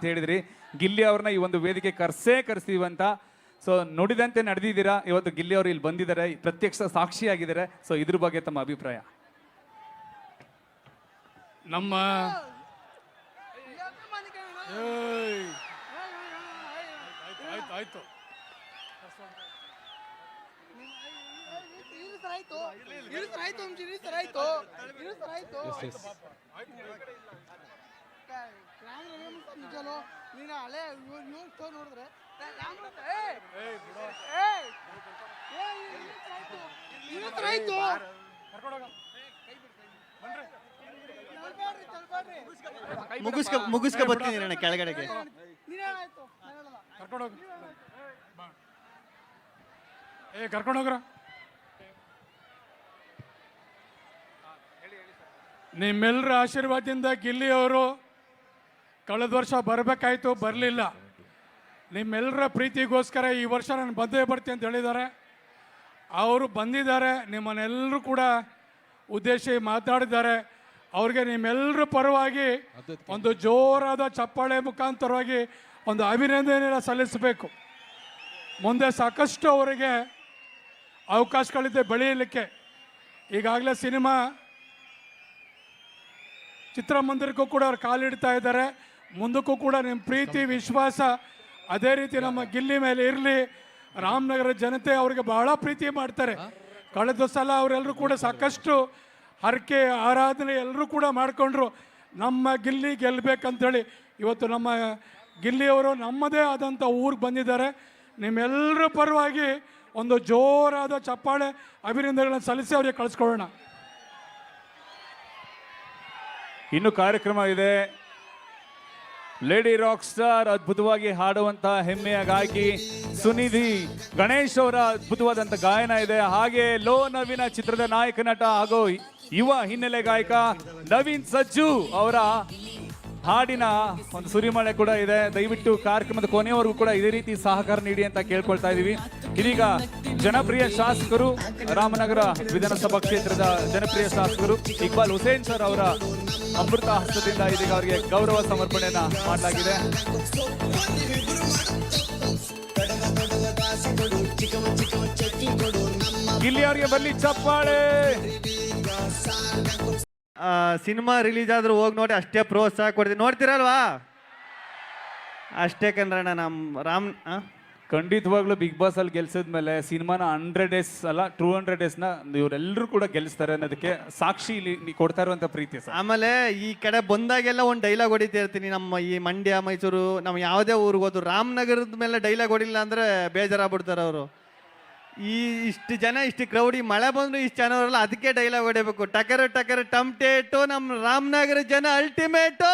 ಮಾತು ಹೇಳಿದ್ರಿ. ಗಿಲ್ಲಿ ಅವ್ರನ್ನ ಈ ಒಂದು ವೇದಿಕೆ ಕರ್ಸ್ತೀವಿ ಅಂತ. ಸೊ ನುಡಿದಂತೆ ನಡೆದಿದ್ದೀರಾ. ಇವತ್ತು ಗಿಲ್ಲಿ ಅವರು ಇಲ್ಲಿ ಬಂದಿದ್ದಾರೆ, ಪ್ರತ್ಯಕ್ಷ ಸಾಕ್ಷಿಯಾಗಿದ್ದಾರೆ. ಸೊ ಇದ್ರ ಬಗ್ಗೆ ತಮ್ಮ ಅಭಿಪ್ರಾಯ? ನಮ್ಮ ಆಯ್ತು ಮುಗಿಸ್ಕ ಬರ್ತೀನಿ ನಾನು ಕೆಳಗಡೆಗೆ. ಕರ್ಕೊಂಡೋಗ್ರ. ನಿಮ್ಮೆಲ್ಲರ ಆಶೀರ್ವಾದದಿಂದ ಗಿಲ್ಲಿ ಅವರು ಕಳೆದ ವರ್ಷ ಬರಬೇಕಾಯ್ತು, ಬರಲಿಲ್ಲ. ನಿಮ್ಮೆಲ್ಲರ ಪ್ರೀತಿಗೋಸ್ಕರ ಈ ವರ್ಷ ನಾನು ಬಂದೇ ಬರ್ತೀನಿ ಅಂತ ಹೇಳಿದ್ದಾರೆ. ಅವರು ಬಂದಿದ್ದಾರೆ, ನಿಮ್ಮನ್ನೆಲ್ಲರೂ ಕೂಡ ಉದ್ದೇಶಿಸಿ ಮಾತಾಡಿದ್ದಾರೆ. ಅವ್ರಿಗೆ ನಿಮ್ಮೆಲ್ಲರ ಪರವಾಗಿ ಒಂದು ಜೋರಾದ ಚಪ್ಪಾಳೆ ಮುಖಾಂತರವಾಗಿ ಒಂದು ಅಭಿನಂದನೆಯನ್ನು ಸಲ್ಲಿಸಬೇಕು. ಮುಂದೆ ಸಾಕಷ್ಟು ಅವರಿಗೆ ಅವಕಾಶಗಳಿದೆ ಬೆಳೆಯಲಿಕ್ಕೆ. ಈಗಾಗಲೇ ಸಿನಿಮಾ ಚಿತ್ರಮಂದಿರಕ್ಕೂ ಕೂಡ ಅವ್ರು ಕಾಲಿಡ್ತಾ ಇದ್ದಾರೆ. ಮುಂದಕ್ಕೂ ಕೂಡ ನಿಮ್ಮ ಪ್ರೀತಿ ವಿಶ್ವಾಸ ಅದೇ ರೀತಿ ನಮ್ಮ ಗಿಲ್ಲಿ ಮೇಲೆ ಇರಲಿ. ರಾಮನಗರ ಜನತೆ ಅವ್ರಿಗೆ ಬಹಳ ಪ್ರೀತಿ ಮಾಡ್ತಾರೆ. ಕಳೆದ ಸಲ ಅವರೆಲ್ಲರೂ ಕೂಡ ಸಾಕಷ್ಟು ಹರಕೆ ಆರಾಧನೆ ಎಲ್ಲರೂ ಕೂಡ ಮಾಡಿಕೊಂಡ್ರು, ನಮ್ಮ ಗಿಲ್ಲಿ ಗೆಲ್ಲಬೇಕಂತೇಳಿ. ಇವತ್ತು ನಮ್ಮ ಗಿಲ್ಲಿಯವರು ನಮ್ಮದೇ ಆದಂಥ ಊರಿಗೆ ಬಂದಿದ್ದಾರೆ. ನಿಮ್ಮೆಲ್ಲರ ಪರವಾಗಿ ಒಂದು ಜೋರಾದ ಚಪ್ಪಾಳೆ ಅಭಿನಂದನೆಗಳನ್ನು ಸಲ್ಲಿಸಿ ಅವರಿಗೆ ಕಳಿಸ್ಕೊಳ್ಳೋಣ. ಇನ್ನು ಕಾರ್ಯಕ್ರಮ ಇದೆ. ಲೇಡಿ ರಾಕ್ ಸ್ಟಾರ್, ಅದ್ಭುತವಾಗಿ ಹಾಡುವಂತಹ ಹೆಮ್ಮೆಯ ಗಾಯಕಿ ಸುನಿಧಿ ಗಣೇಶ್ ಅವರ ಅದ್ಭುತವಾದಂಥ ಗಾಯನ ಇದೆ. ಹಾಗೆ ಲೋ ನವೀನ ಚಿತ್ರದ ನಾಯಕ ನಟ ಹಾಗೂ ಯುವ ಹಿನ್ನೆಲೆ ಗಾಯಕ ನವೀನ್ ಸಜ್ಜು ಅವರ ಹಾಡಿನ ಒಂದು ಸುರಿಮಳೆ ಕೂಡ ಇದೆ. ದಯವಿಟ್ಟು ಕಾರ್ಯಕ್ರಮದ ಕೊನೆಯವರೆಗೂ ಕೂಡ ಇದೇ ರೀತಿ ಸಹಕಾರ ನೀಡಿ ಅಂತ ಕೇಳ್ಕೊಳ್ತಾ ಇದ್ದೀವಿ. ಇದೀಗ ಜನಪ್ರಿಯ ಶಾಸಕರು, ರಾಮನಗರ ವಿಧಾನಸಭಾ ಕ್ಷೇತ್ರದ ಜನಪ್ರಿಯ ಶಾಸಕರು ಇಕ್ಬಾಲ್ ಹುಸೇನ್ ಸರ್ ಅವರ ಅಮೃತ ಹಸ್ತದಿಂದ ಇದೀಗ ಅವರಿಗೆ ಗೌರವ ಸಮರ್ಪಣೆಯನ್ನ ಮಾಡಲಾಗಿದೆ. ಗಿಲ್ಲಿ ಅವರಿಗೆ ಬರಲಿ ಚಪ್ಪಾಳೆ. ಸಿನಿಮಾ ರಿಲೀಸ್ ಆದ್ರೂ ಹೋಗಿ ನೋಡಿ, ಅಷ್ಟೇ ಪ್ರೋತ್ಸಾಹ ಕೊಡ್ತೀನಿ. ನೋಡ್ತೀರಲ್ವಾ? ಅಷ್ಟೇ ಕಣ್ರಣ್ಣ. ನಮ್ಮ ರಾಮ್ ಖಂಡಿತವಾಗ್ಲೂ ಬಿಗ್ ಬಾಸ್ ಅಲ್ಲಿ ಗೆಲ್ಸಿದ ಮೇಲೆ ಸಿನಿಮಾನ 100 ಡೇಸ್ ಅಲ್ಲ 200 ಡೇಸ್ನ ಇವರೆಲ್ಲರೂ ಕೂಡ ಗೆಲ್ಲಿಸ್ತಾರೆ ಅನ್ನೋದಕ್ಕೆ ಸಾಕ್ಷಿ ಇಲ್ಲಿ ಕೊಡ್ತಾ ಇರುವಂತ ಪ್ರೀತಿ ಸರ್. ಆಮೇಲೆ ಈ ಕಡೆ ಬಂದಾಗೆಲ್ಲ ಒಂದು ಡೈಲಾಗ್ ಹೊಡಿತಾ ಇರ್ತೀನಿ. ನಮ್ಮ ಈ ಮಂಡ್ಯ, ಮೈಸೂರು, ನಮ್ಮ ಯಾವುದೇ ಊರಿಗೆ ಹೋದ್ರು ರಾಮನಗರದ ಮೇಲೆ ಡೈಲಾಗ್ ಹೊಡಿಲ್ಲ ಅಂದ್ರೆ ಬೇಜಾರಾಗ್ಬಿಡ್ತಾರೆ ಅವರು. ಇಷ್ಟು ಜನ, ಇಷ್ಟು ಕ್ರೌಡಿ, ಮಳೆ ಬಂದ್ರು ಇಷ್ಟು ಜನ ಅವರಲ್ಲ, ಅದಕ್ಕೆ ಡೈಲಾಗ್ ಹೊಡಿಬೇಕು. ಟಕರ ಟಕರ ಟಮ್ಟೇಟು, ನಮ್ಮ ರಾಮನಗರ ಜನ ultimate.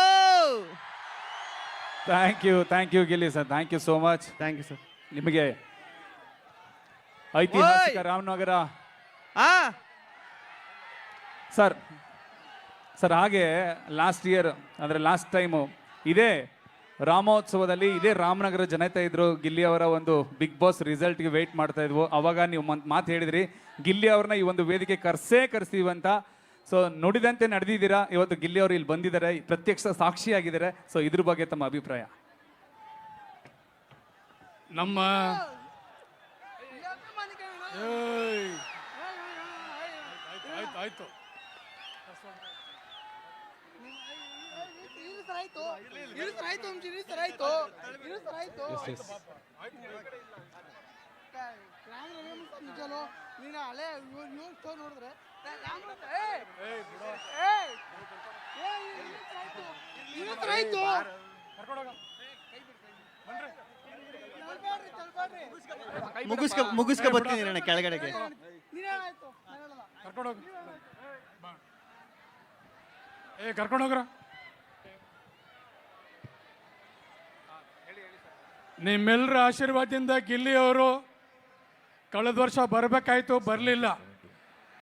Thank you Gilli sir, thank you so much. Thank you sir. ನಿಮಗೆ ಐತಿಹಾಸಿಕ ರಾಮನಗರ ಸರ್ ಹಾಗೆ ಲಾಸ್ಟ್ ಇಯರ್ ಅಂದರೆ ಲಾಸ್ಟ್ ಟೈಮು ಇದೇ ರಾಮೋತ್ಸವದಲ್ಲಿ ಇದೇ ರಾಮನಗರ ಜನತೆ ಇದ್ರು. ಗಿಲ್ಲಿ ಅವರ ಒಂದು ಬಿಗ್ ಬಾಸ್ ರಿಸಲ್ಟ್ಗೆ ವೆಯ್ಟ್ ಮಾಡ್ತಾ ಇದ್ವು. ಅವಾಗ ನೀವು ಮಾತು ಹೇಳಿದ್ರಿ, ಗಿಲ್ಲಿ ಅವ್ರನ್ನ ಈ ಒಂದು ವೇದಿಕೆ ಕರ್ಸ್ತೀವಿ ಅಂತ. ಸೊ ನುಡಿದಂತೆ ನಡೆದಿದ್ದೀರಾ. ಇವತ್ತು ಗಿಲ್ಲಿ ಅವರು ಇಲ್ಲಿ ಬಂದಿದ್ದಾರೆ, ಪ್ರತ್ಯಕ್ಷ ಸಾಕ್ಷಿಯಾಗಿದ್ದಾರೆ. ಸೊ ಇದ್ರ ಬಗ್ಗೆ ತಮ್ಮ ಅಭಿಪ್ರಾಯ? ನಮ್ಮ ಆಯ್ತು ಮುಗಿಸ್ಕ ಬರ್ತೀನಿ ನಾನು ಕೆಳಗಡೆಗೆ. ಕರ್ಕೊಂಡೋಗ್ರ. ನಿಮ್ಮೆಲ್ಲರ ಆಶೀರ್ವಾದದಿಂದ ಗಿಲ್ಲಿ ಅವರು ಕಳೆದ ವರ್ಷ ಬರಬೇಕಾಯ್ತು, ಬರಲಿಲ್ಲ.